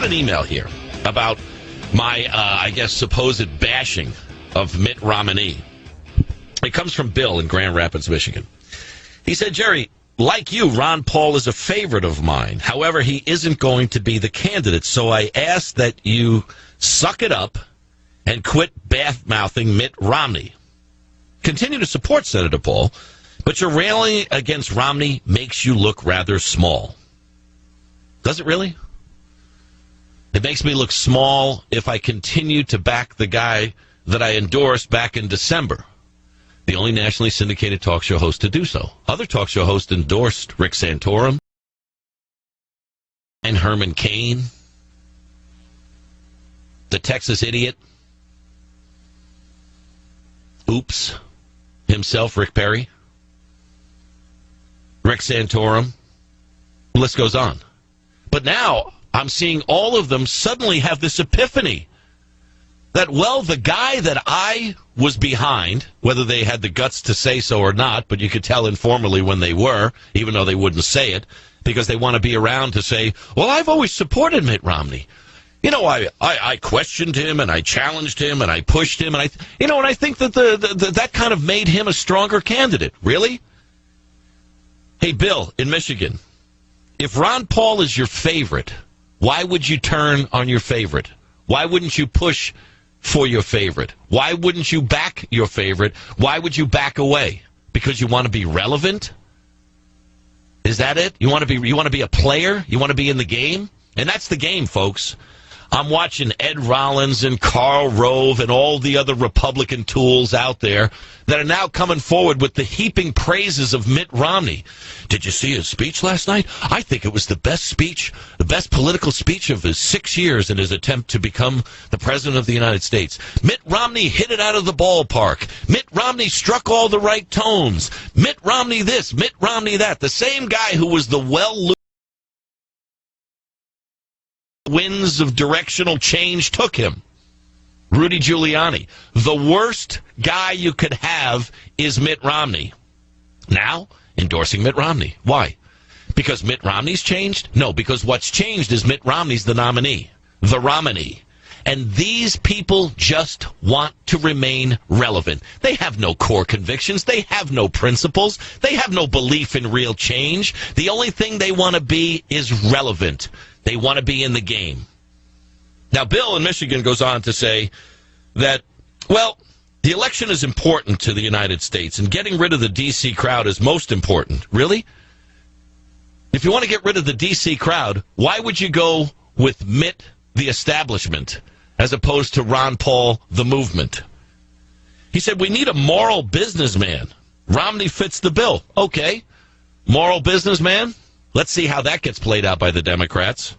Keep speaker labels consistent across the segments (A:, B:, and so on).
A: got an email here about my, I guess, supposed bashing of Mitt Romney. It comes from Bill in Grand Rapids, Michigan. He said, Jerry, like you, Ron Paul is a favorite of mine. However, he isn't going to be the candidate. So I ask that you suck it up and quit bath-mouthing Mitt Romney. Continue to support Senator Paul, but your railing against Romney makes you look rather small. Does it really? It makes me look small if I continue to back the guy that I endorsed back in December. The only nationally syndicated talk show host to do so. Other talk show hosts endorsed Rick Santorum and Herman Cain, the Texas idiot, Oops, himself, Rick Perry, Rick Santorum. The list goes on. But now I'm seeing all of them suddenly have this epiphany that, well, the guy that I was behind, whether they had the guts to say so or not, but you could tell informally when they were, even though they wouldn't say it, because they want to be around to say, well, I've always supported Mitt Romney. You know, I questioned him, and I challenged him, and I pushed him, and I think that that kind of made him a stronger candidate. Really? Hey, Bill, in Michigan, if Ron Paul is your favorite, why would you turn on your favorite? Why wouldn't you push for your favorite? Why wouldn't you back your favorite? Why would you back away? Because you want to be relevant? Is that it? You want to be a player? You want to be in the game? And that's the game, folks. I'm watching Ed Rollins and Karl Rove and all the other Republican tools out there that are now coming forward with the heaping praises of Mitt Romney. Did you see his speech last night? I think it was the best speech, the best political speech of his 6 years in his attempt to become the president of the United States. Mitt Romney hit it out of the ballpark. Mitt Romney struck all the right tones. Mitt Romney this, Mitt Romney that. The same guy who was the winds of directional change took him. Rudy Giuliani. The worst guy you could have is Mitt Romney. Now, endorsing Mitt Romney. Why? Because Mitt Romney's changed? No, because what's changed is Mitt Romney's the nominee. The Romney. And these people just want to remain relevant. They have no core convictions. They have no principles. They have no belief in real change. The only thing they want to be is relevant. They want to be in the game. Now, Bill in Michigan goes on to say that, well, the election is important to the United States, and getting rid of the D.C. crowd is most important. Really? If you want to get rid of the D.C. crowd, why would you go with Mitt, the establishment, as opposed to Ron Paul, the movement? He said, we need a moral businessman. Romney fits the bill. Okay. Moral businessman? Let's see how that gets played out by the Democrats.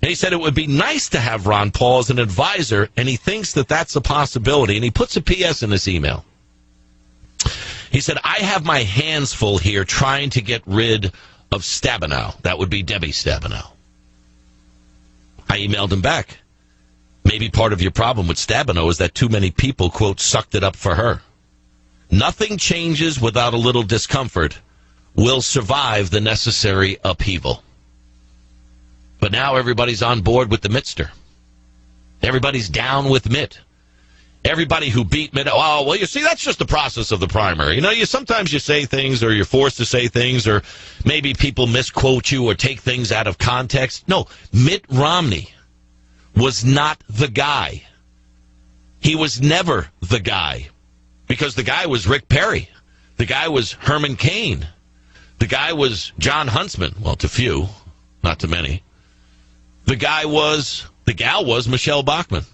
A: And he said it would be nice to have Ron Paul as an advisor, and he thinks that that's a possibility. And he puts a P.S. in this email. He said, I have my hands full here trying to get rid of Stabenow. That would be Debbie Stabenow. I emailed him back. Maybe part of your problem with Stabenow is that too many people, quote, sucked it up for her. Nothing changes without a little discomfort. Will survive the necessary upheaval. But now everybody's on board with the Mittster. Everybody's down with Mitt. Everybody who beat Mitt, oh, well, you see, that's just the process of the primary. You know, sometimes you say things, or you're forced to say things, or maybe people misquote you or take things out of context. No, Mitt Romney was not the guy. He was never the guy. Because the guy was Rick Perry. The guy was Herman Cain. The guy was John Huntsman. Well, to few, not to many. The gal was Michelle Bachmann.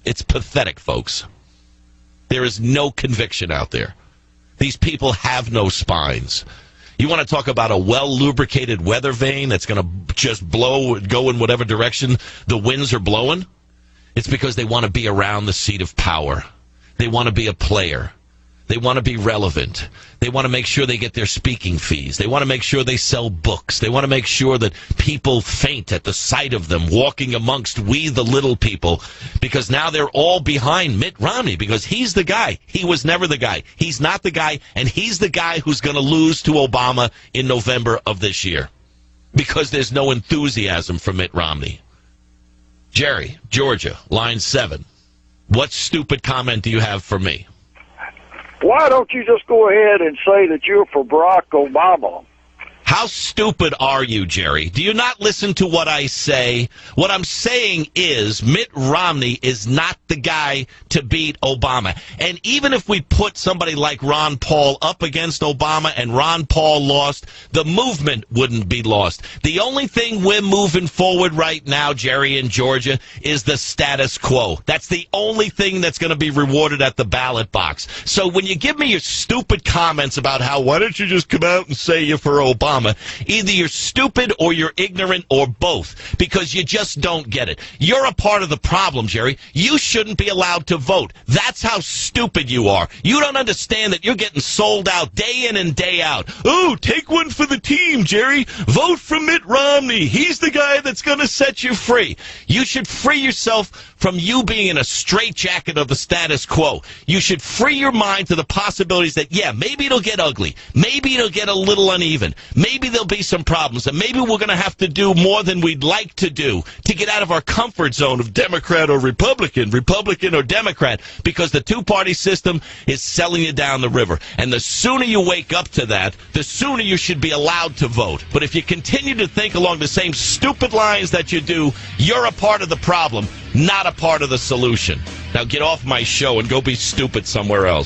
A: It's pathetic, folks. There is no conviction out there. These people have no spines. You want to talk about a well-lubricated weather vane that's going to just go in whatever direction the winds are blowing? It's because they want to be around the seat of power. They want to be a player. They want to be relevant. They want to make sure they get their speaking fees. They want to make sure they sell books. They want to make sure that people faint at the sight of them walking amongst we the little people, because now they're all behind Mitt Romney because he's the guy. He was never the guy. He's not the guy, and he's the guy who's going to lose to Obama in November of this year because there's no enthusiasm for Mitt Romney. Jerry, Georgia, line 7. What stupid comment do you have for me?
B: Why don't you just go ahead and say that you're for Barack Obama?
A: How stupid are you, Jerry? Do you not listen to what I say? What I'm saying is Mitt Romney is not the guy to beat Obama. And even if we put somebody like Ron Paul up against Obama and Ron Paul lost, the movement wouldn't be lost. The only thing we're moving forward right now, Jerry, in Georgia, is the status quo. That's the only thing that's going to be rewarded at the ballot box. So when you give me your stupid comments about how, why don't you just come out and say you're for Obama? Either you're stupid or you're ignorant or both, because you just don't get it. You're a part of the problem, Jerry. You shouldn't be allowed to vote. That's how stupid you are. You don't understand that you're getting sold out day in and day out. Oh, take one for the team, Jerry. Vote for Mitt Romney. He's the guy that's going to set you free. You should free yourself from you being in a straitjacket of the status quo. You should free your mind to the possibilities that, yeah, maybe it'll get ugly. Maybe it'll get a little uneven. Maybe there'll be some problems, and maybe we're going to have to do more than we'd like to do to get out of our comfort zone of Democrat or Republican, Republican or Democrat, because the two-party system is selling you down the river. And the sooner you wake up to that, the sooner you should be allowed to vote. But if you continue to think along the same stupid lines that you do, you're a part of the problem, not a part of the solution. Now get off my show and go be stupid somewhere else.